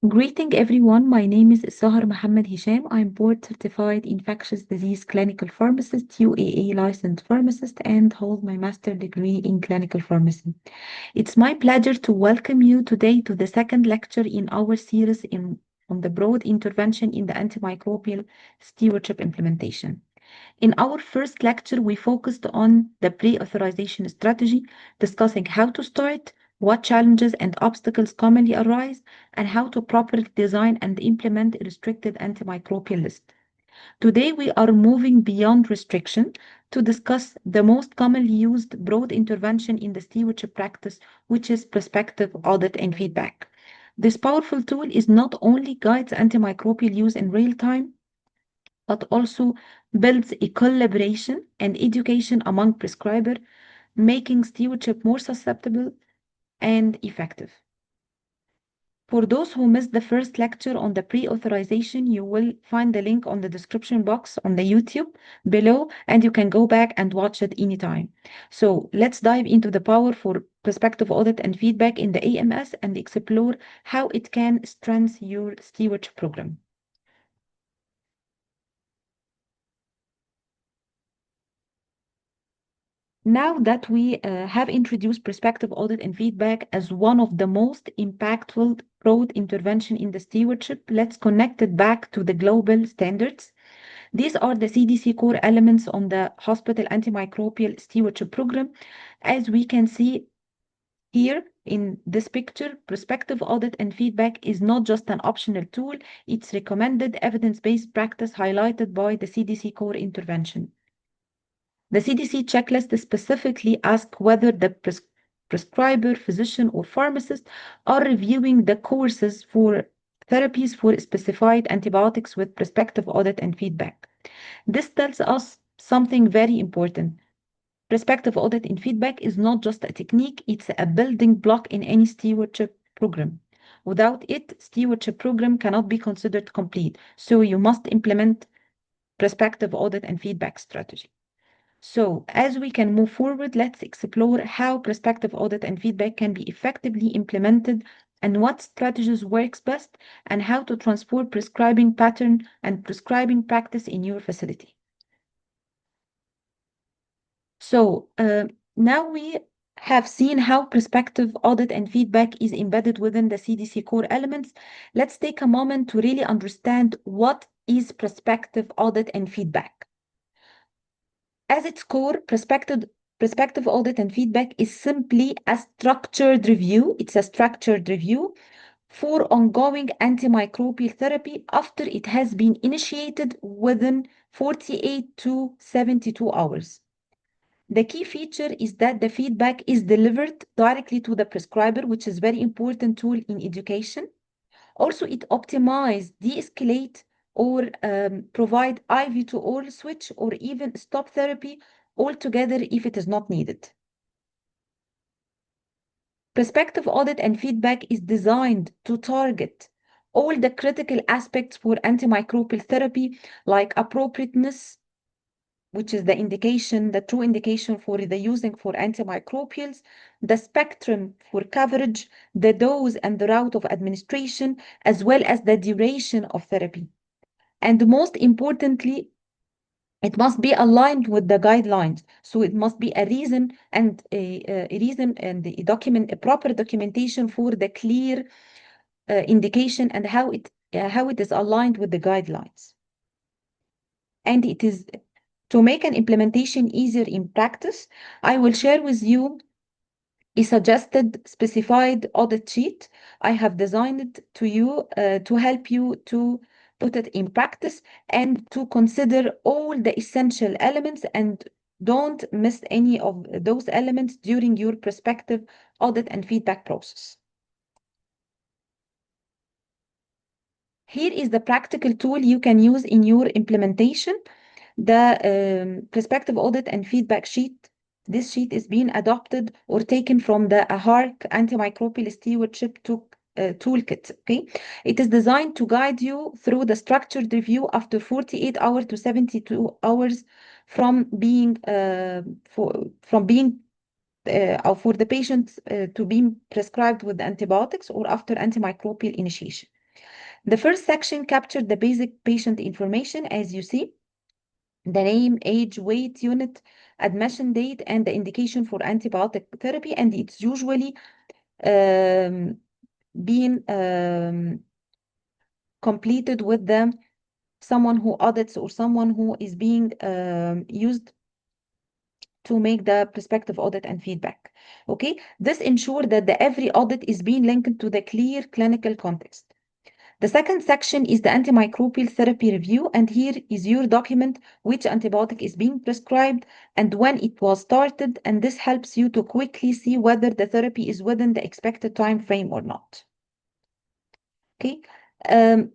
Greeting everyone, my name is Sahar Mohammed Hisham. I'm board certified infectious disease clinical pharmacist, UAA licensed pharmacist, and hold my master degree in clinical pharmacy. It's my pleasure to welcome you today to the second lecture in our series on the broad intervention in the antimicrobial stewardship implementation. In our first lecture, we focused on the pre-authorization strategy, discussing how to start, what challenges and obstacles commonly arise, and how to properly design and implement a restricted antimicrobial list. Today, we are moving beyond restriction to discuss the most commonly used broad intervention in the stewardship practice, which is prospective audit and feedback. This powerful tool is not only guides antimicrobial use in real time, but also builds a collaboration and education among prescribers, making stewardship more susceptible and effective. For those who missed the first lecture on the pre-authorization, you will find the link on the description box on the YouTube below, and you can go back and watch it anytime. So let's dive into the power for prospective audit and feedback in the AMS and explore how it can strengthen your stewardship program. Now that we have introduced prospective audit and feedback as one of the most impactful broad intervention in the stewardship, let's connect it back to the global standards. These are the CDC core elements on the hospital antimicrobial stewardship program. As we can see here in this picture, prospective audit and feedback is not just an optional tool, it's recommended evidence-based practice highlighted by the CDC core intervention. The CDC checklist specifically asks whether the prescriber, physician, or pharmacist are reviewing the courses for therapies for specified antibiotics with prospective audit and feedback. This tells us something very important. Prospective audit and feedback is not just a technique, it's a building block in any stewardship program. Without it, stewardship program cannot be considered complete. So you must implement prospective audit and feedback strategy. So, as we can move forward, let's explore how prospective audit and feedback can be effectively implemented and what strategies works best and how to transform prescribing pattern and prescribing practice in your facility. So, now we have seen how prospective audit and feedback is embedded within the CDC core elements. Let's take a moment to really understand what is prospective audit and feedback. As its core, prospective audit and feedback is simply a structured review. It's a structured review for ongoing antimicrobial therapy after it has been initiated within 48 to 72 hours. The key feature is that the feedback is delivered directly to the prescriber, which is very important tool in education. Also, it optimize, de-escalate, or provide IV to oral switch or even stop therapy altogether if it is not needed. Prospective audit and feedback is designed to target all the critical aspects for antimicrobial therapy, like appropriateness, which is the indication, the true indication for the using for antimicrobials, the spectrum for coverage, the dose and the route of administration, as well as the duration of therapy. And most importantly, it must be aligned with the guidelines. So it must be a reason and a reason and a proper documentation for the clear indication and how it is aligned with the guidelines. And it is to make an implementation easier in practice, I will share with you a suggested specified audit sheet I have designed it to you to help you to put it in practice and to consider all the essential elements and don't miss any of those elements during your prospective audit and feedback process. Here is the practical tool you can use in your implementation. The prospective audit and feedback sheet. This sheet is being adopted or taken from the AHARC antimicrobial stewardship toolkit. Okay, it is designed to guide you through the structured review after 48 hours to 72 hours from being or for the patient to be prescribed with antibiotics or after antimicrobial initiation. The first section captured the basic patient information, as you see, the name, age, weight, unit, admission date, and the indication for antibiotic therapy. And it's usually um, being completed with someone who audits or someone who is being used to make the prospective audit and feedback. Okay, this ensures that every audit is being linked to the clear clinical context. The second section is the antimicrobial therapy review, and here is your document which antibiotic is being prescribed and when it was started, and this helps you to quickly see whether the therapy is within the expected time frame or not. Okay.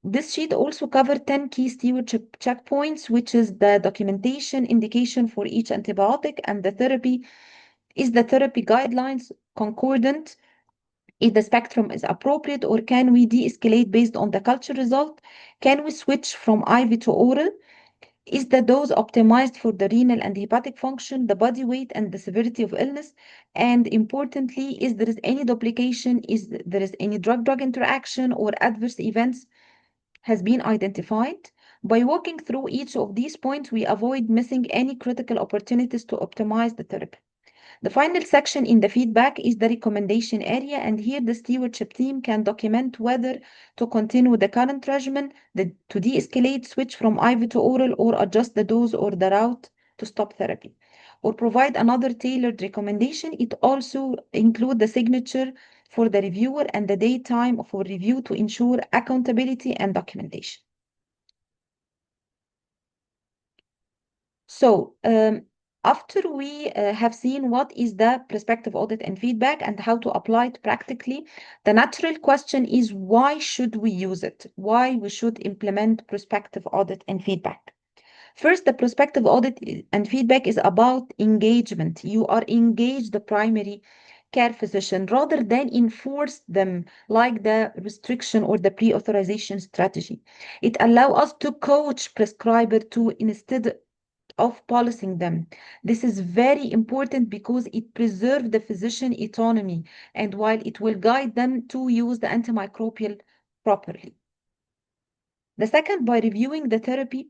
This sheet also covers 10 key stewardship checkpoints, which is the documentation, indication for each antibiotic, and the therapy. Is the therapy guidelines concordant? If the spectrum is appropriate, or can we de-escalate based on the culture result? Can we switch from IV to oral? Is the dose optimized for the renal and hepatic function, the body weight, and the severity of illness? And importantly, is there is any duplication? Is there is any drug-drug interaction or adverse events has been identified? By walking through each of these points, we avoid missing any critical opportunities to optimize the therapy. The final section in the feedback is the recommendation area, and here the stewardship team can document whether to continue the current regimen, to de-escalate, switch from IV to oral, or adjust the dose or the route to stop therapy, or provide another tailored recommendation. It also includes the signature for the reviewer and the date time for review to ensure accountability and documentation. So, after we have seen what is the prospective audit and feedback and how to apply it practically, the natural question is why should we use it? Why we should implement prospective audit and feedback? First, the prospective audit and feedback is about engagement. You are engaged the primary care physician rather than enforce them like the restriction or the pre-authorization strategy. It allows us to coach prescriber to instead of policing them. This is very important because it preserves the physician autonomy and while it will guide them to use the antimicrobial properly. The second, by reviewing the therapy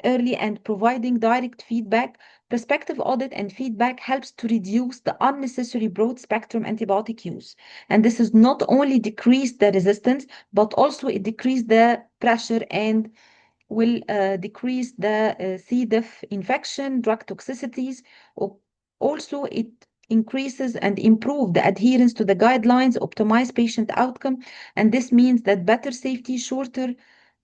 early and providing direct feedback, prospective audit and feedback helps to reduce the unnecessary broad spectrum antibiotic use. And this is not only decrease the resistance, but also it decrease the pressure and will decrease the C. diff infection, drug toxicities. Also, it increases and improve the adherence to the guidelines, optimize patient outcome, and this means that better safety, shorter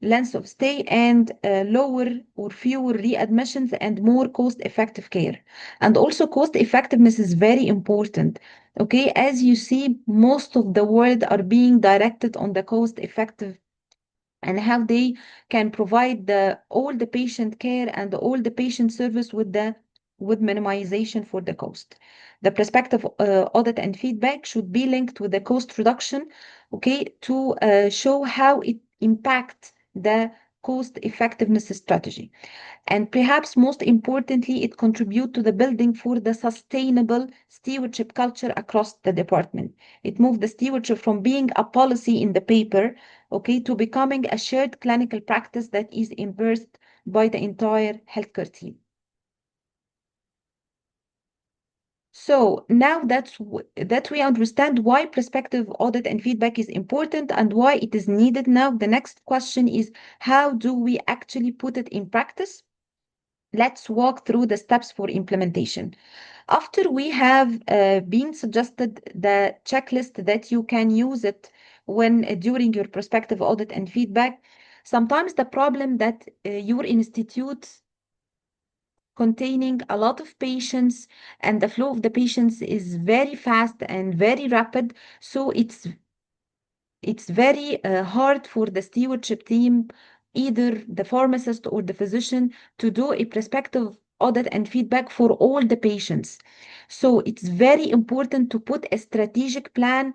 length of stay, and lower or fewer readmissions and more cost-effective care. And also cost effectiveness is very important. Okay, as you see, most of the world are being directed on the cost-effective and how they can provide all the patient care and all the patient service with minimization for the cost. The prospective audit and feedback should be linked with the cost reduction, okay, to show how it impacts the cost effectiveness strategy. And perhaps most importantly, it contributes to the building for the sustainable stewardship culture across the department. It moved the stewardship from being a policy in the paper, okay, to becoming a shared clinical practice that is embraced by the entire healthcare team. So now that we understand why prospective audit and feedback is important and why it is needed now, the next question is how do we actually put it in practice? Let's walk through the steps for implementation. After we have been suggested the checklist that you can use it when during your prospective audit and feedback, sometimes the problem that your institute containing a lot of patients and the flow of the patients is very fast and very rapid, so it's very hard for the stewardship team, either the pharmacist or the physician, to do a prospective audit and feedback for all the patients. So it's very important to put a strategic plan.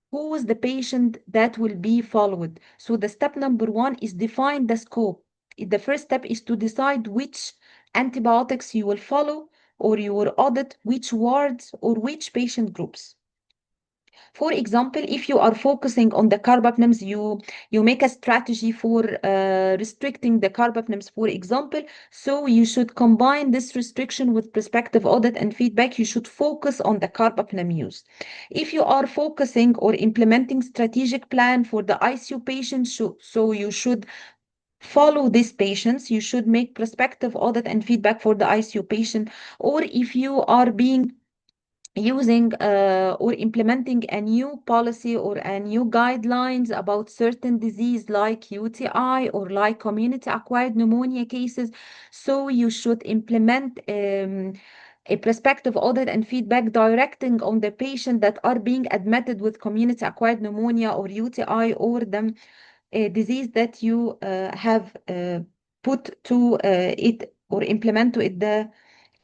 Who is the patient that will be followed? So the step number one is define the scope. The first step is to decide which antibiotics you will follow or you will audit, which wards or which patient groups. For example, if you are focusing on the carbapenems, you make a strategy for restricting the carbapenems, for example. So you should combine this restriction with prospective audit and feedback. You should focus on the carbapenem use. If you are focusing or implementing strategic plan for the ICU patients, so you should follow these patients. You should make prospective audit and feedback for the ICU patient. Or if you are being using or implementing a new policy or a new guidelines about certain disease like UTI or like community acquired pneumonia cases, so you should implement a prospective audit and feedback directing on the patient that are being admitted with community acquired pneumonia or UTI, or the disease that you have put to it or implement to it the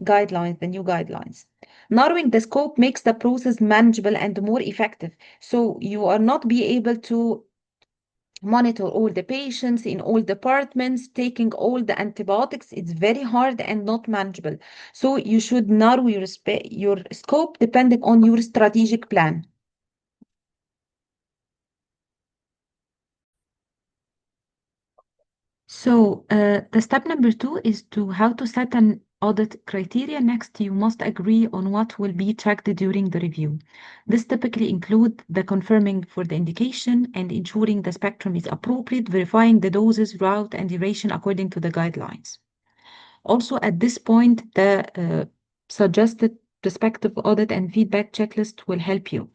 guidelines, the new guidelines. Narrowing the scope makes the process manageable and more effective. So you are not be able to monitor all the patients in all departments, taking all the antibiotics. It's very hard and not manageable. So you should narrow your scope depending on your strategic plan. So the step number two is to how to set an audit criteria. Next, you must agree on what will be checked during the review. This typically include the confirming for the indication and ensuring the spectrum is appropriate, verifying the doses, route, and duration according to the guidelines. Also, at this point, the suggested prospective audit and feedback checklist will help you.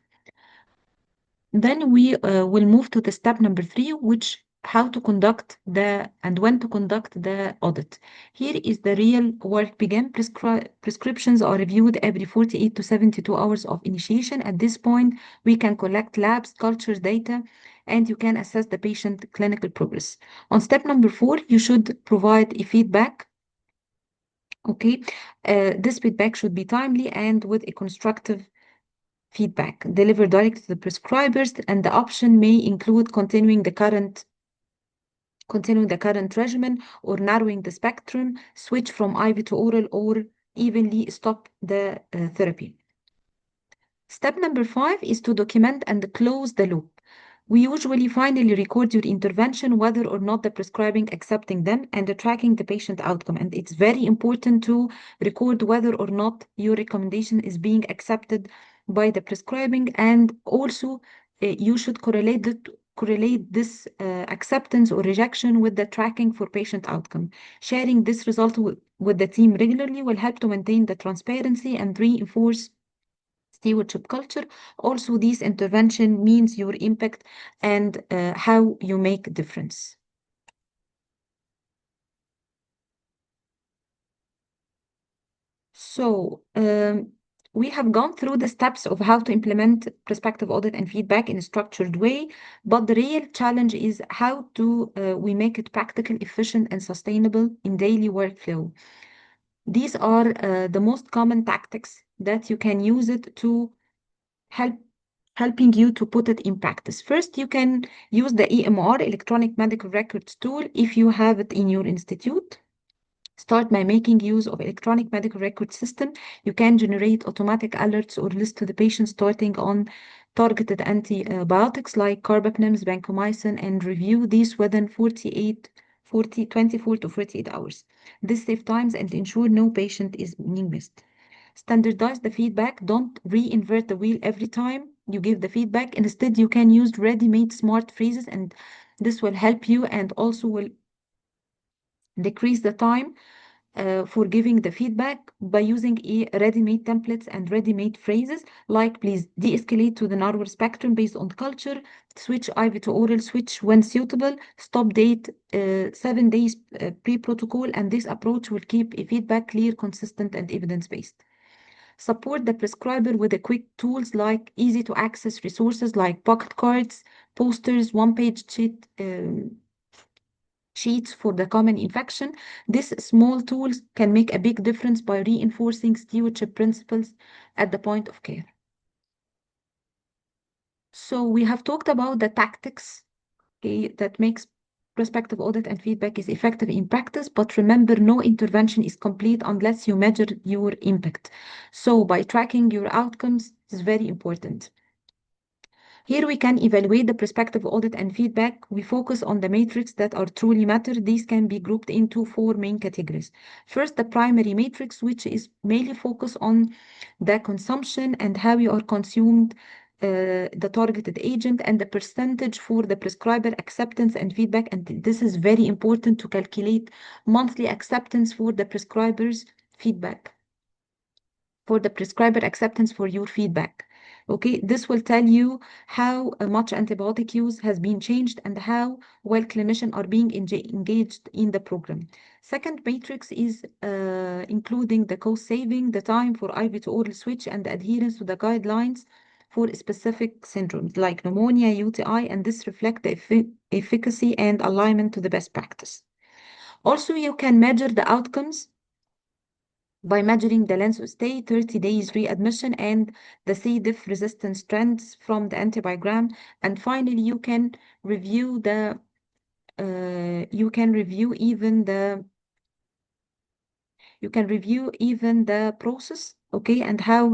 Then we will move to the step number three, which how to conduct the and when to conduct the audit. Here is the real work begin. Prescriptions are reviewed every 48 to 72 hours of initiation. At this point, we can collect labs, cultures, data, and you can assess the patient clinical progress. On step number four, you should provide a feedback. Okay, this feedback should be timely and with a constructive feedback delivered directly to the prescribers, and the option may include continuing the current regimen or narrowing the spectrum, switch from IV to oral, or evenly stop the therapy. Step number five is to document and close the loop. We usually finally record your intervention, whether or not the prescribing accepting them, and tracking the patient outcome. And it's very important to record whether or not your recommendation is being accepted by the prescribing, and also you should correlate this acceptance or rejection with the tracking for patient outcome. Sharing this result with the team regularly will help to maintain the transparency and reinforce stewardship culture. Also, this intervention means your impact and how you make a difference. So, we have gone through the steps of how to implement prospective audit and feedback in a structured way, but the real challenge is how to we make it practical, efficient, and sustainable in daily workflow. These are the most common tactics that you can use it to help helping you to put it in practice. First, you can use the EMR, electronic medical records tool, if you have it in your institute. Start by making use of electronic medical record system. You can generate automatic alerts or list to the patient starting on targeted antibiotics like carbapenems, vancomycin, and review these within 24 to 48 hours. This saves times and ensure no patient is being missed. Standardize the feedback. Don't reinvent the wheel every time you give the feedback. Instead, you can use ready-made smart phrases, and this will help you and also will decrease the time for giving the feedback by using ready-made templates and ready-made phrases like please de-escalate to the narrower spectrum based on culture, switch IV to oral, switch when suitable, stop date 7 days pre-protocol, and this approach will keep a feedback clear, consistent, and evidence-based. Support the prescriber with the quick tools like easy to access resources like pocket cards, posters, one-page sheets for the common infection. These small tools can make a big difference by reinforcing stewardship principles at the point of care. So we have talked about the tactics, okay, that makes prospective audit and feedback is effective in practice, but remember, no intervention is complete unless you measure your impact. So by tracking your outcomes is very important. Here we can evaluate the prospective audit and feedback. We focus on the matrix that are truly matter. These can be grouped into four main categories. First, the primary matrix, which is mainly focused on the consumption and how you are consumed, the targeted agent, and the percentage for the prescriber acceptance and feedback. And this is very important to calculate monthly acceptance for the prescriber's feedback, for the prescriber acceptance for your feedback. Okay, this will tell you how much antibiotic use has been changed and how well clinicians are being engaged in the program. Second matrix is including the cost saving, the time for IV to oral switch, and the adherence to the guidelines for specific syndromes like pneumonia, UTI, and this reflect the efficacy and alignment to the best practice. Also, you can measure the outcomes by measuring the length of stay, 30 days readmission, and the C. diff resistance trends from the antibiogram. And finally, review the you can review even the you can review even the process, okay, and uh, how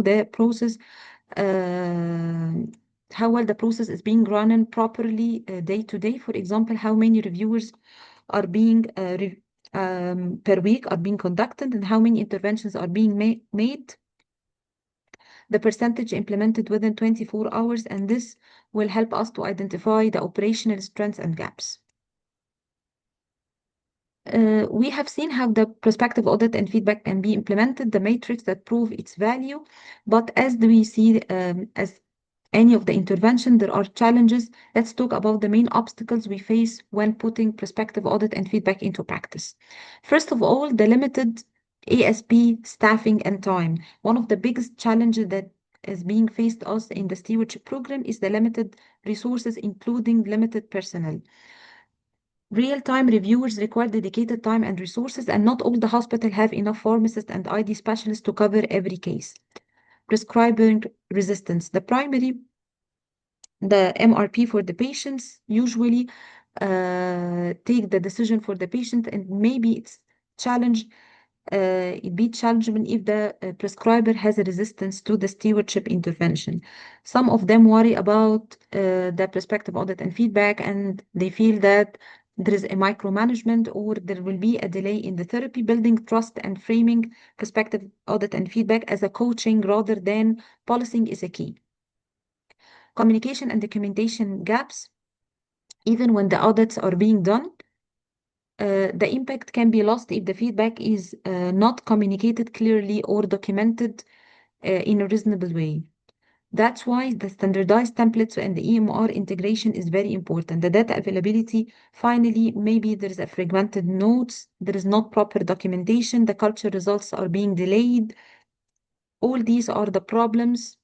well the process is being run properly day to day. For example, how many reviewers are being per week are being conducted, and how many interventions are being made, the percentage implemented within 24 hours, and this will help us to identify the operational strengths and gaps. We have seen how the prospective audit and feedback can be implemented, the matrix that prove its value, but as we see, as any of the intervention, there are challenges. Let's talk about the main obstacles we face when putting prospective audit and feedback into practice. First of all, the limited ASP staffing and time. One of the biggest challenges that is being faced us in the stewardship program is the limited resources, including limited personnel. Real-time reviewers require dedicated time and resources, and not all the hospitals have enough pharmacists and ID specialists to cover every case. Prescribing resistance. The MRP for the patients usually take the decision for the patient, and maybe it be challenging if the prescriber has a resistance to the stewardship intervention. Some of them worry about the prospective audit and feedback, and they feel that there is a micromanagement or there will be a delay in the therapy. Building trust and framing prospective audit and feedback as a coaching rather than policing is a key. Communication and documentation gaps. Even when the audits are being done, the impact can be lost if the feedback is not communicated clearly or documented in a reasonable way. That's why the standardized templates and the EMR integration is very important. The data availability, finally, maybe there is a fragmented notes, there is not proper documentation, the culture results are being delayed. All these are the problems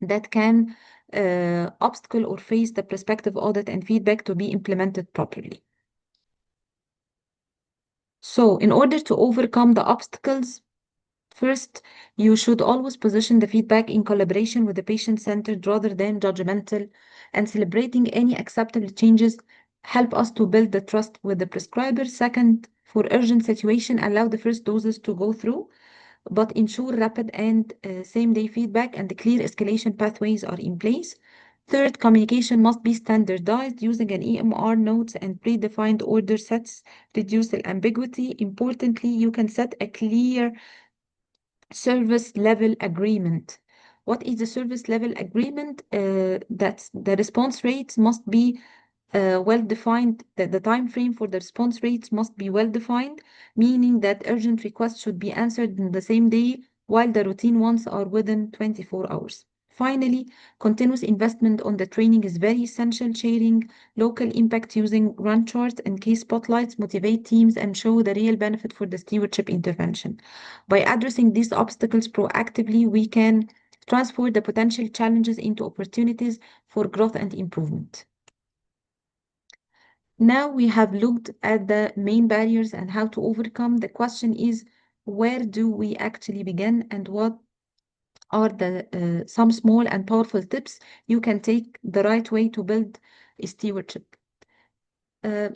that can obstacle or face the prospective audit and feedback to be implemented properly. So in order to overcome the obstacles, first, you should always position the feedback in collaboration with the patient-centered rather than judgmental, and celebrating any acceptable changes help us to build the trust with the prescriber. Second, for urgent situation, allow the first doses to go through, but ensure rapid and same-day feedback and the clear escalation pathways are in place. Third, communication must be standardized using an EMR notes and predefined order sets, reduce the ambiguity. Importantly, you can set a clear service level agreement. What is the service level agreement? That the response rates must be well defined, that the time frame for the response rates must be well defined, meaning that urgent requests should be answered in the same day while the routine ones are within 24 hours. Finally, continuous investment on the training is very essential. Sharing local impact using run charts and case spotlights motivate teams and show the real benefit for the stewardship intervention. By addressing these obstacles proactively, we can transform the potential challenges into opportunities for growth and improvement. Now we have looked at the main barriers and how to overcome. The question is, where do we actually begin, and what are the some small and powerful tips you can take the right way to build a stewardship?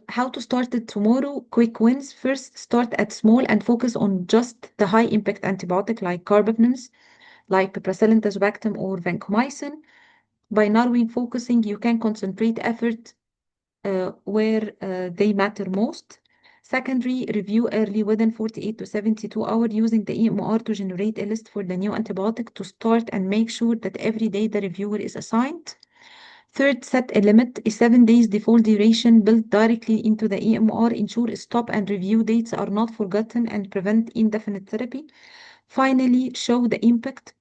How to start it tomorrow? Quick wins. First, start at small and focus on just the high impact antibiotic like carbapenems, like piperacillin, tazobactam, or vancomycin. By narrowing focusing, you can concentrate effort where they matter most. Secondary, review early within 48 to 72 hours using the EMR to generate a list for the new antibiotic to start and make sure that every day the reviewer is assigned. Third, set a limit, a 7 days default duration built directly into the EMR. Ensure stop and review dates are not forgotten and prevent indefinite therapy. Finally, show the impact.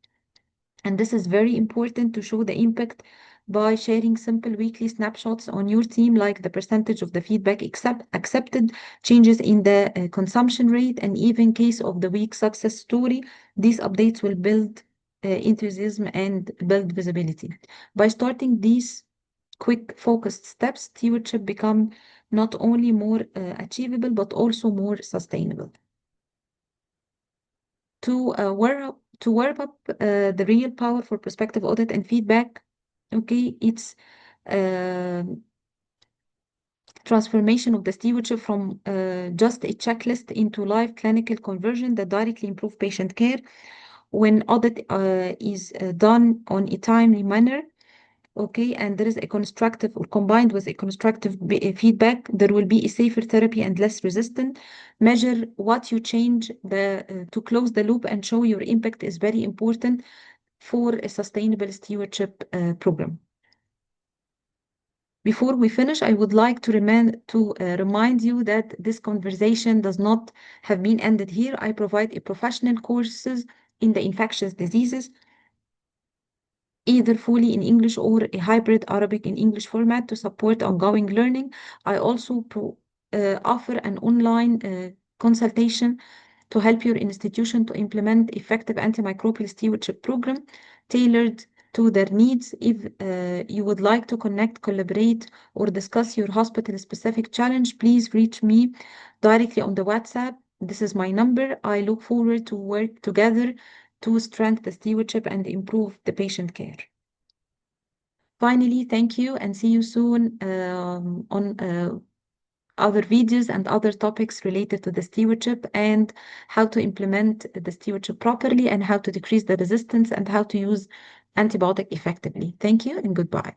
And this is very important to show the impact by sharing simple weekly snapshots on your team, like the percentage of the feedback accepted, changes in the consumption rate, and even case of the week success story. These updates will build enthusiasm and build visibility. By starting these quick focused steps, stewardship become not only more achievable, but also more sustainable. To warm up the real power for prospective audit and feedback, okay, it's uh, transformation of the stewardship from just a checklist into live clinical conversion that directly improve patient care. When audit is done on a timely manner, okay, and there is a constructive or combined with a constructive feedback, there will be a safer therapy and less resistant. Measure what you change to close the loop and show your impact is very important for a sustainable stewardship program. Before we finish, I would like to remind you that this conversation does not have been ended here. I provide a professional courses in the infectious diseases, either fully in English or a hybrid Arabic in English format to support ongoing learning. I also offer an online consultation to help your institution to implement effective antimicrobial stewardship program tailored to their needs. If you would like to connect, collaborate, or discuss your hospital specific challenge, please reach me directly on the WhatsApp. This is my number. I look forward to work together to strengthen the stewardship and improve the patient care. Finally, thank you and see you soon on other videos and other topics related to the stewardship and how to implement the stewardship properly and how to decrease the resistance and how to use antibiotic effectively. Thank you and goodbye.